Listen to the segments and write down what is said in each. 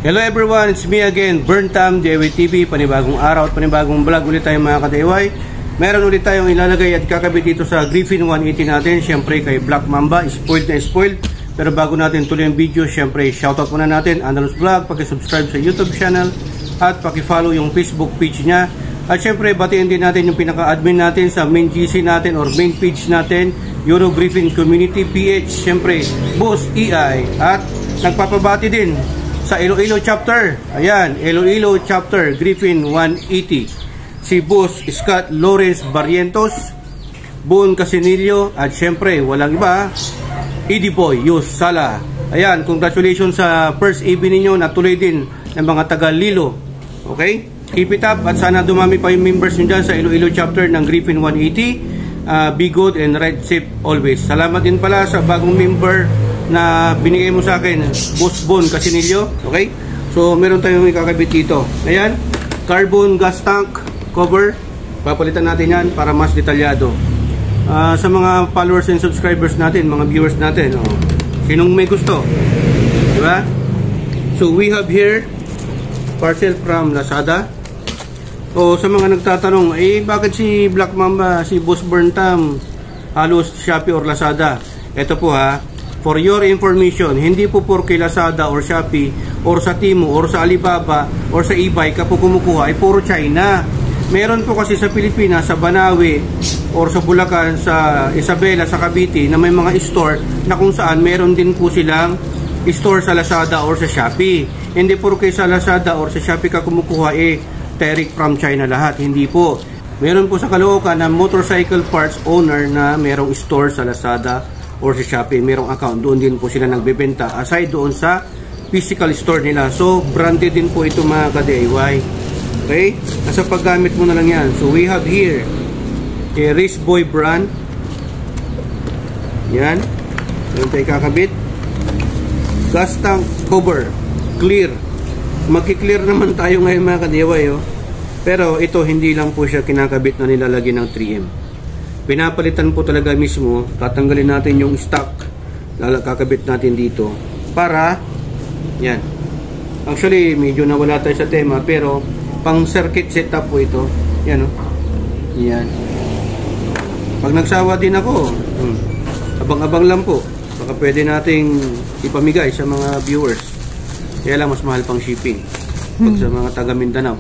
Hello everyone, it's me again, Burntam, DIY TV, panibagong araw at panibagong vlog ulit tayo mga ka-DIY. Meron ulit tayong ilalagay at kakabit dito sa Griffin 180 natin, syempre kay Black Mamba, spoiled na spoiled. Pero bago natin tuloy ang video, syempre shoutout muna natin, Andalus Vlog, paki-subscribe sa YouTube channel at paki-follow yung Facebook page niya. At syempre batiin din natin yung pinaka-admin natin sa main GC natin or main page natin, Euro Griffin Community PH, syempre Boss EI. At nagpapabati din sa Iloilo chapter, ayan, Iloilo chapter Griffin 180, si Boss Scott Lawrence Barrientos, Bon Casinillo, at syempre walang iba, Eddie Boy Yus Sala. Ayan, congratulations sa first AB ninyo, natuloy din ng mga taga Lilo. Okay, keep it up at sana dumami pa yung members nyo dyan sa Iloilo chapter ng Griffin 180. Be good and ride safe always. Salamat din pala sa bagong member na binigay mo sa akin, Boss Bon Casinillo. Okay? So, meron tayong ikakabit dito. Ayan, carbon gas tank cover. Papalitan natin yan para mas detalyado. Sa mga followers and subscribers natin, mga viewers natin, sinong may gusto? Diba? So, we have here parcel from Lazada. Sa mga nagtatanong, bakit si Black Mamba, si Boss Burntam, halos Shopee or Lazada? Ito po for your information, hindi po porke Lazada or Shopee or sa Temu or sa Alibaba or sa eBay ka po kumukuha ay puro China. Meron po kasi sa Pilipinas, sa Banawe or sa Bulacan, sa Isabela, sa Cavite na may mga store na kung saan meron din po silang store sa Lazada or sa Shopee. Hindi porke sa Lazada or sa Shopee ka kumukuha direct from China lahat. Hindi po. Meron po sa Caloocan na motorcycle parts owner na merong store sa Lazada or sa Shopee, merong account, doon din po sila nagbebenta aside doon sa physical store nila. So branded din po ito mga ka-DIY. Okay, nasa paggamit mo na lang yan. So we have here a Race Boy brand. Yan, meron tayo kakabit. Gas tank cover clear. Magki-clear naman tayo ngayon mga ka-DIY. Pero ito hindi lang po siya kinakabit na nilalagyan ng 3M. Pinapalitan po talaga mismo. Tatanggalin natin yung stock, kakabit natin dito para yan. Actually medyo nawala tayo sa tema, pero pang circuit setup po ito. Yan yan. Pag nagsawa din ako, abang-abang lang po, baka pwede nating ipamigay sa mga viewers. Kaya lang mas mahal pang shipping pag sa mga taga Mindanao.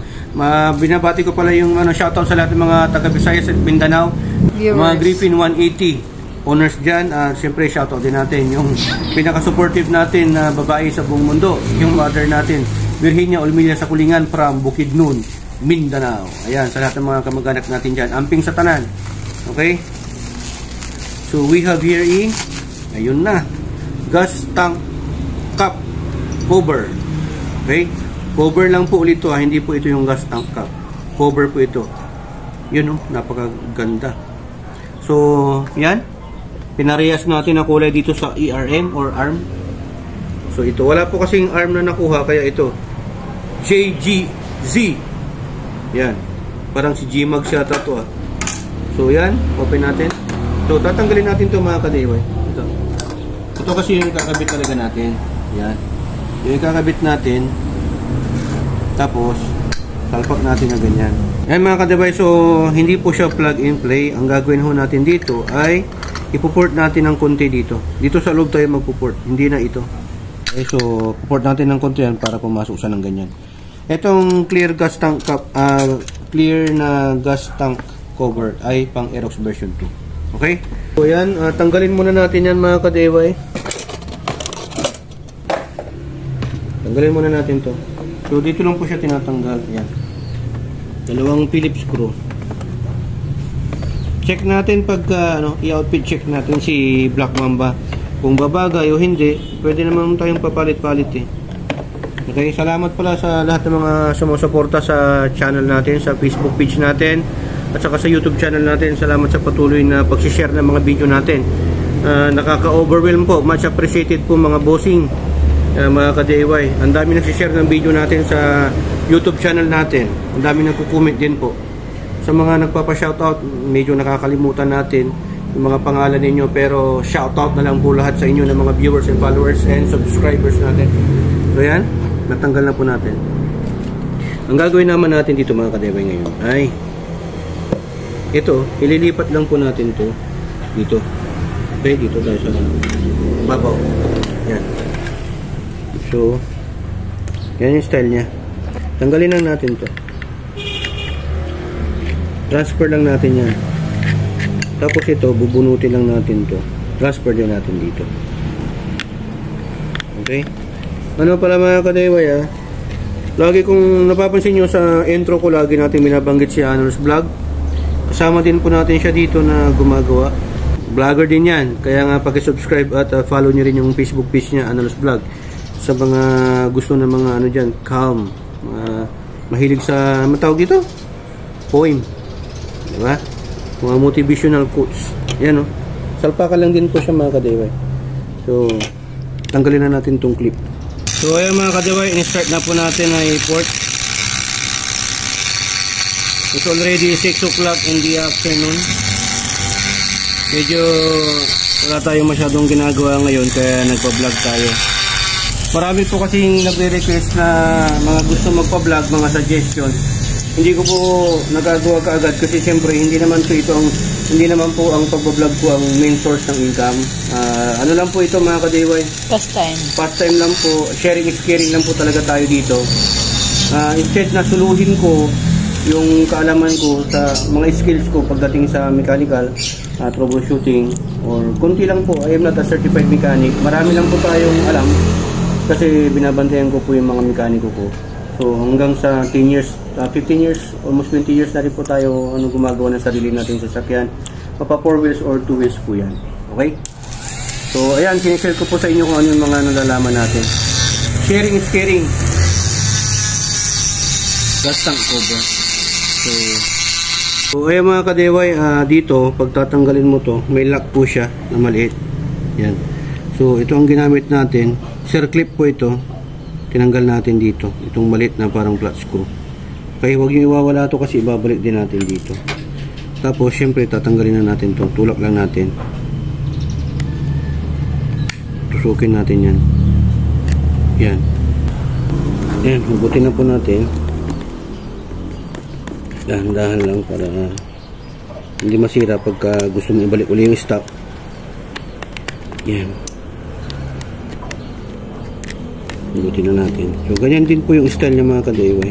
Binabati ko pala yung shoutout sa lahat ng mga taga Visayas at Mindanao, mga Griffin 180 owners dyan. Siyempre shoutout din natin yung pinaka-supportive natin na babae sa buong mundo, yung mother natin, Virginia Olmilla sa Kulingan from Bukidnon, Mindanao. Ayan, sa lahat ng mga kamag-anak natin dyan, amping sa tanan. Okay, so we have here ayun na, gas tank cap cover. Okay, cover lang po ulit ito, hindi po ito yung gas tank cap, cover po ito. Yun napakaganda. So yan, pinarehas natin ang kulay dito sa ERM or ARM. So ito, wala po kasing ARM na nakuha, kaya ito JGZ. Yan, parang si G-Mag siya to So yan, open natin. So tatanggalin natin ito mga ka-DIY. Ito kasi yung kakabit talaga natin. Yan, yung kakabit natin, tapos salpak natin na ganyan. Ayan mga ka-DIY, so hindi po siya plug and play. Ang gagawin ho natin dito ay ipuport natin ng konti dito. Dito sa loob tayo magpuport, hindi na ito. Okay, so puport natin ng konti yan para pumasok siya ng ganyan. Itong clear gas tank clear na gas tank cover ay pang Aerox version 2. Okay? So yan, tanggalin muna natin yan mga ka-DIY. Tanggalin muna natin to. So dito lang po siya tinatanggal. Yan, dalawang Phillips screw. Check natin pag i-outfit check natin si Black Mamba kung babagay o hindi. Pwede naman tayong papalit-palit Okay, salamat pala sa lahat ng mga sumusuporta sa channel natin, sa Facebook page natin at saka sa YouTube channel natin. Salamat sa patuloy na pag-share ng mga video natin. Nakaka-overwhelm po. Much appreciated po mga bossing, mga ka-DIY. Ang dami nag-share ng video natin sa YouTube channel natin. Ang dami nagko-comment din po. Sa mga nagpapa-shoutout, medyo nakakalimutan natin yung mga pangalan ninyo, pero shoutout na lang po lahat sa inyo ng mga viewers and followers and subscribers natin. So yan, natanggal na po natin. Ang gagawin naman natin dito mga kadeway ngayon ay ito, ililipat lang po natin to dito. Okay, dito tayo sa babaw. Yan. So, yan yung style nya. Tanggalin lang natin to. Transfer lang natin yan. Tapos ito, bubunutin lang natin to. Transfer din natin dito. Okay? Ano pala mga kadeway lagi kung napapansin nyo sa intro ko, lagi natin binabanggit si Anol's Vlog. Kasama din po natin siya dito na gumagawa. Vlogger din yan. Kaya nga paki-subscribe at follow nyo rin yung Facebook page niya, Anol's Vlog. Sa mga gusto ng mga ano dyan, calm. Mahilig sa, matawag dito? Poem. Diba? Mga motivational quotes. Yan o. Salpakan lang din po siya mga kadeway. So, tanggalin na natin tong clip. So, ayan mga kadeway, in-start na po natin na i-port. It's already 6 o'clock in the afternoon. Medyo wala tayong masyadong ginagawa ngayon kaya nagpa-vlog tayo. Marami po kasing nagre-request na mga gusto magpa-vlog, mga suggestions. Hindi ko po nagagawa kaagad kasi siyempre hindi naman po ang pagpa-vlog ko ang main source ng income. Ano lang po ito mga kadeway? Pastime lang po. Sharing is caring lang po talaga tayo dito. Instead na suluhin ko yung kaalaman ko sa mga skills ko pagdating sa mechanical, troubleshooting, or konti lang po. I am not a certified mechanic. Marami lang po tayong alam kasi binabantayan ko po yung mga mekaniko ko. So hanggang sa 10 years, 15 years, almost 20 years na rin po tayo gumagawa ng sarili natin sasakyan. Papa 4 wheels or 2 wheels po yan. Okay? So ayan, sinishare ko po sa inyo kung ano yung mga nalalaman natin. Sharing is caring. Gas tank cover. So ayan mga kadeway, dito pag tatanggalin mo to, may lock po siya na maliit. Yan. So ito ang ginamit natin, circlip po ito. Tinanggal natin dito itong maliit na parang flat screw. Okay, huwag niyo iwawala to kasi ibabalik din natin dito. Tapos syempre tatanggalin na natin to, tulak lang natin. Tusukin natin yan. Yan. Yan, hugutin na po natin. Dahan-dahan lang para hindi masira pagka gusto mo ibalik uli yung stock. Yan. Hugutin na natin. So ganyan din po yung style niya mga kadeway.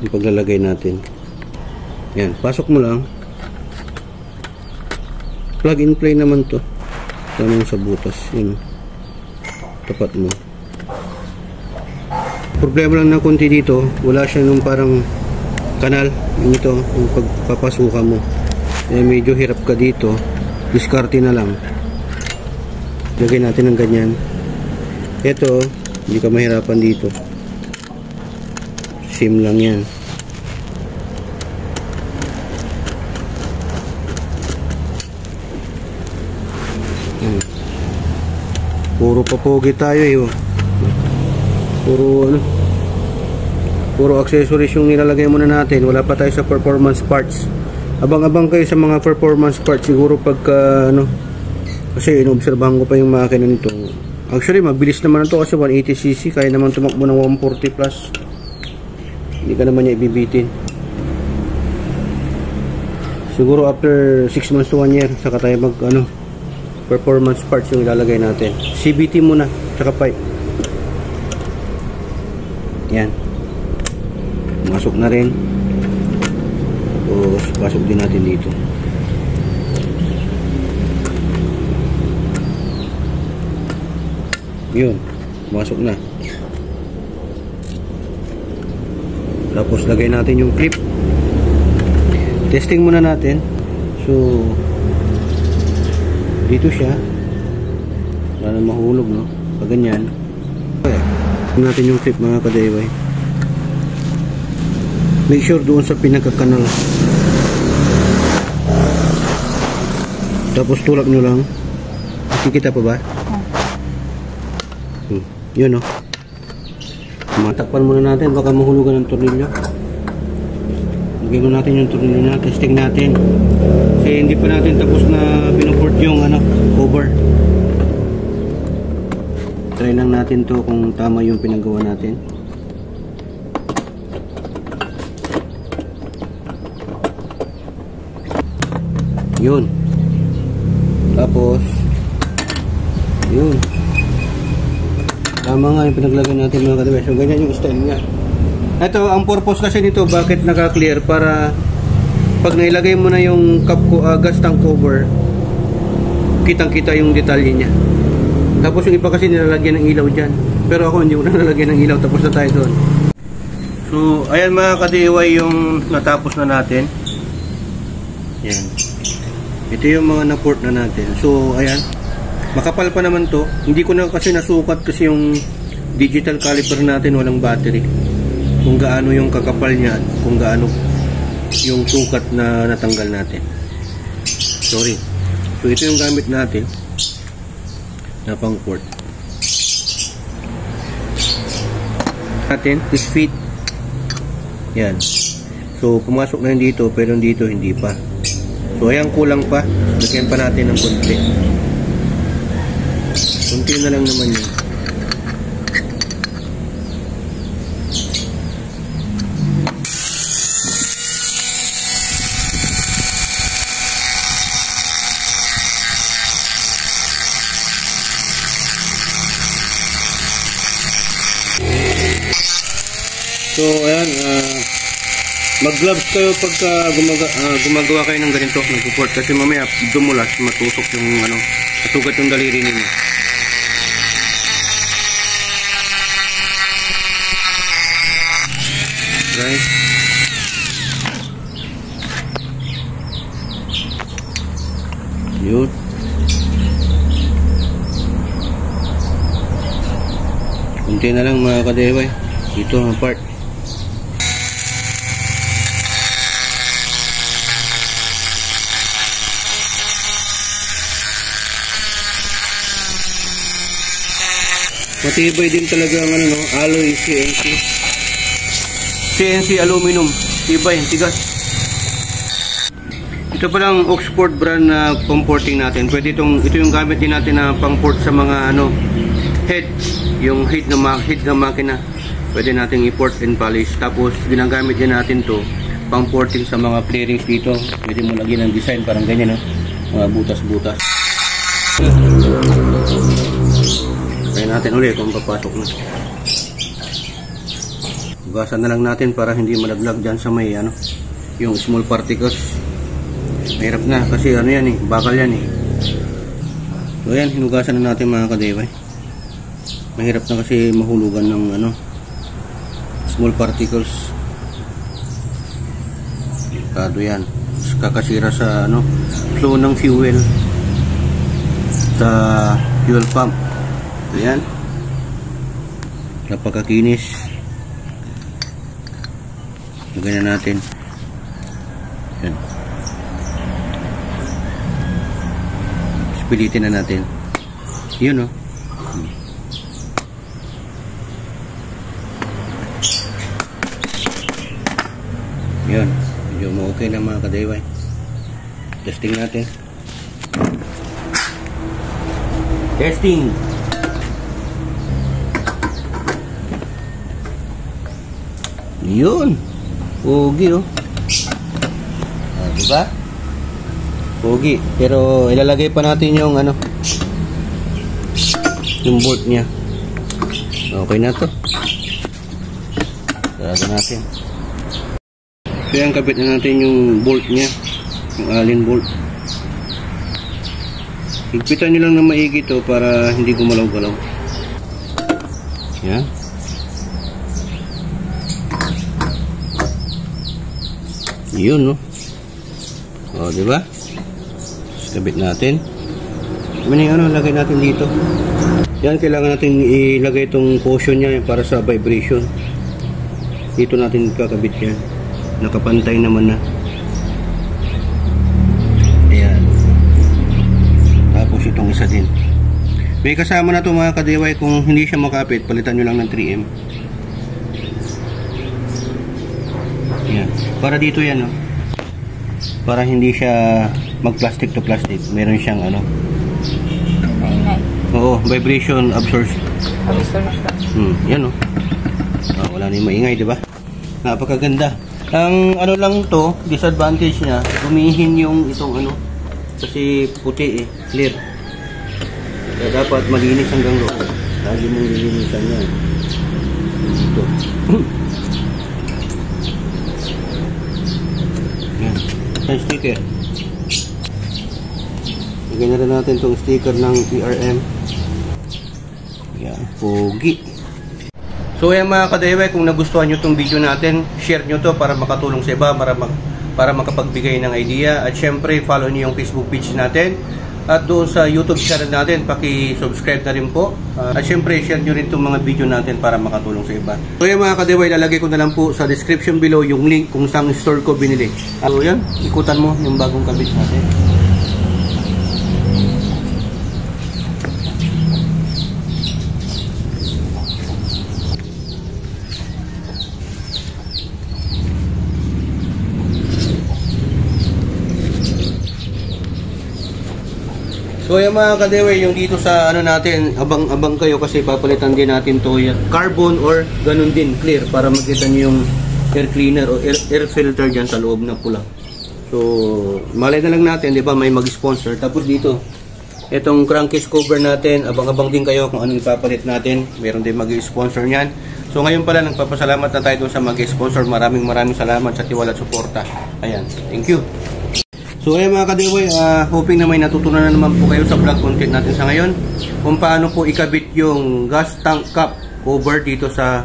Yung paglalagay natin. Yan. Pasok mo lang. Plug and play naman to. Tama sa butas. Yan. Tapat mo. Problema lang na konti dito. Wala siya nung parang kanal. Yung ito. Yung pagpapasuka mo. Medyo hirap ka dito. Diskarte na lang. Lagay natin ng ganyan. Ito. Hindi ka mahirapan dito. Sim lang yan. Puro papogi tayo eh. Puro accessories yung nilalagay muna natin. Wala pa tayo sa performance parts. Abang-abang kayo sa mga performance parts siguro pagka kasi inobserbahan ko pa yung makina nito. Actually mabilis naman ito kasi 180cc, kaya naman tumakbo ng 140 plus. Hindi ka naman niya ibibitin. Siguro after 6 months to 1 year saka tayo mag performance parts yung ilalagay natin. CVT muna saka pipe. Yan. Masok na rin. Tapos pasok din natin dito. Yun, masok na. Tapos lagay natin yung clip. Testing muna natin. So dito siya. Wala na mahulog, no? Pag ganyan. Okay. Natin yung clip mga kadeway. Make sure doon sa pinakakanal. Tapos tulak nyo lang. Nakikita pa ba? Yun, no? Matakpan muna natin, baka mahulugan ng tornilyo. Lagay mo natin yung tornilyo na, testing natin. Kasi hindi pa natin tapos na pinuport yung cover. Try lang Checkin natin to kung tama yung pinagawa natin. Yun. Tapos yun. Tama nga yung pinaglagay natin mga kadiway. So ganyan yung style niya. Ito, ang purpose kasi nito, bakit naka-clear, para pag nailagay mo na yung gas tank cover, kitang-kita yung detalye niya. Tapos yung iba kasi nilalagyan ng ilaw dyan. Pero ako hindi ko na nalagyan ng ilaw. Tapos na tayo doon. So, ayan mga ka-DIY yung natapos na natin. Yan. Ito yung mga na-port na natin. So, ayan. Makapal pa naman to. Hindi ko na kasi nasukat kasi yung digital caliper natin walang battery. Kung gaano yung kakapal niya at kung gaano yung sukat na natanggal natin. Sorry. So, ito yung gamit natin na pang port natin, this fit. Yan. So pumasok na yun dito, pero dito hindi pa. So ayan, kulang pa. Lagyan pa natin ng konti. Konti na lang naman yun. So ayan, mag-gloves kayo pagka gumagawa kayo ng ganito, nag-support, kasi mamaya dumulas, matusok yung masugat yung daliri ninyo. Right? Yun. Kunti na lang mga ka-DIY. Ito ang part. Matibay din talaga ang alloy CNC aluminum. Tibay, tigas. Ito palang Oxford brand na pang-porting natin. Pwede ito yung gamit din natin na pang-port sa mga head, yung head na makina. Pwede natin i-port and polish. Tapos ginagamit din natin to pang-porting sa mga clearings dito. Pwede mo lagyan ng design parang ganyan, mga butas-butas. Try natin ulit kung papasok na. Hugasan na lang natin para hindi malaglag dyan sa may yung small particles. Mahirap na kasi yan bakal yan . So yan, hinugasan na natin mga ka-DIY. Mahirap na kasi mahulugan ng small particles. Kado yan. Kakasira sa flow ng fuel sa fuel pump. Ayan. Napakakinis. Lagyan na natin. Ayan. Pilitin na natin. Yun Yun. Medyo okay na mga ka-DIY. Testing natin. Testing. Yun. Pogi diba? Pogi. Pero ilalagay pa natin yung yung bolt niya. Okay na to. Sarado natin. Kaya kabit na natin yung bolt niya, yung Allen bolt. Higpitan nyo lang na maigi to para hindi gumalaw-galaw. Yan. Yun diba? Kabit natin. Lagay natin dito. Yan, kailangan natin ilagay itong cushion niya para sa vibration. Dito natin kakabit yan. Nakapantay naman na. Ayan. Tapos itong isa din. May kasama na ito mga ka-DIY. Kung hindi siya makapit, palitan nyo lang ng 3M. Ayan. Para dito yan para hindi siya mag plastic to plastic. Meron siyang vibration Yan oh. Wala na yung maingay, di ba? Napakaganda. Ang ano lang to, disadvantage niya, gumihin yung itong ano, kasi puti clear. Kaya dapat malinis hanggang loob. Lagi mong lilinisan yan. Ito. Yan. Yung sticker. Lagyan na rin natin itong sticker ng PRM. Yan, pogi. So yan mga ka-DIY, kung nagustuhan nyo itong video natin, share nyo to para makatulong sa iba, para makapagbigay ng idea. At syempre, follow nyo yung Facebook page natin. At doon sa YouTube channel natin, paki-subscribe na rin po. At syempre, share nyo rin itong mga video natin para makatulong sa iba. So yan mga ka-DIY, lalagay ko na lang po sa description below yung link kung saan store ko binili. So yan, ikutan mo yung bagong kabit natin. So yung mga ka-DIY, yung dito sa ano natin, abang-abang kayo kasi papalitan din natin to yung carbon or ganun din, clear, para makita nyo yung air cleaner o air filter dyan sa loob na pula. So malay na lang natin, di ba, may mag-sponsor. Tapos dito, itong crankcase cover natin, abang-abang din kayo kung anong ipapalit natin. Meron din mag-sponsor nyan. So ngayon pala, nagpapasalamat na tayo sa mag-sponsor. Maraming salamat sa tiwala at suporta. Ayan, thank you. So ayun mga ka-DIY, hoping na may natutunan na naman po kayo sa vlog content natin sa ngayon kung paano po ikabit yung gas tank cap cover dito sa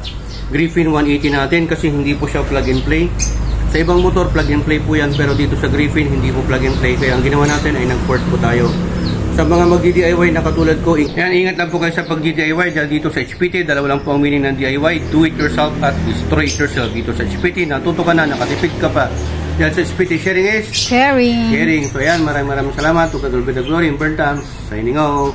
Griffin 180 natin, kasi hindi po siya plug and play. Sa ibang motor plug and play po yan, pero dito sa Griffin hindi po plug and play, kaya ang ginawa natin ay nag-port po tayo. Sa mga mag-DIY na katulad ko, yan, ingat lang po kayo sa pag-DIY dahil dito sa HPT, dalawa lang po ang meaning ng DIY, do it yourself at destroy it yourself. Dito sa HPT, natuto ka na, nakatipid ka pa. Dahil sa HPT, sharing is caring. So yan, maraming salamat. To God be the glory in burn times. Signing off.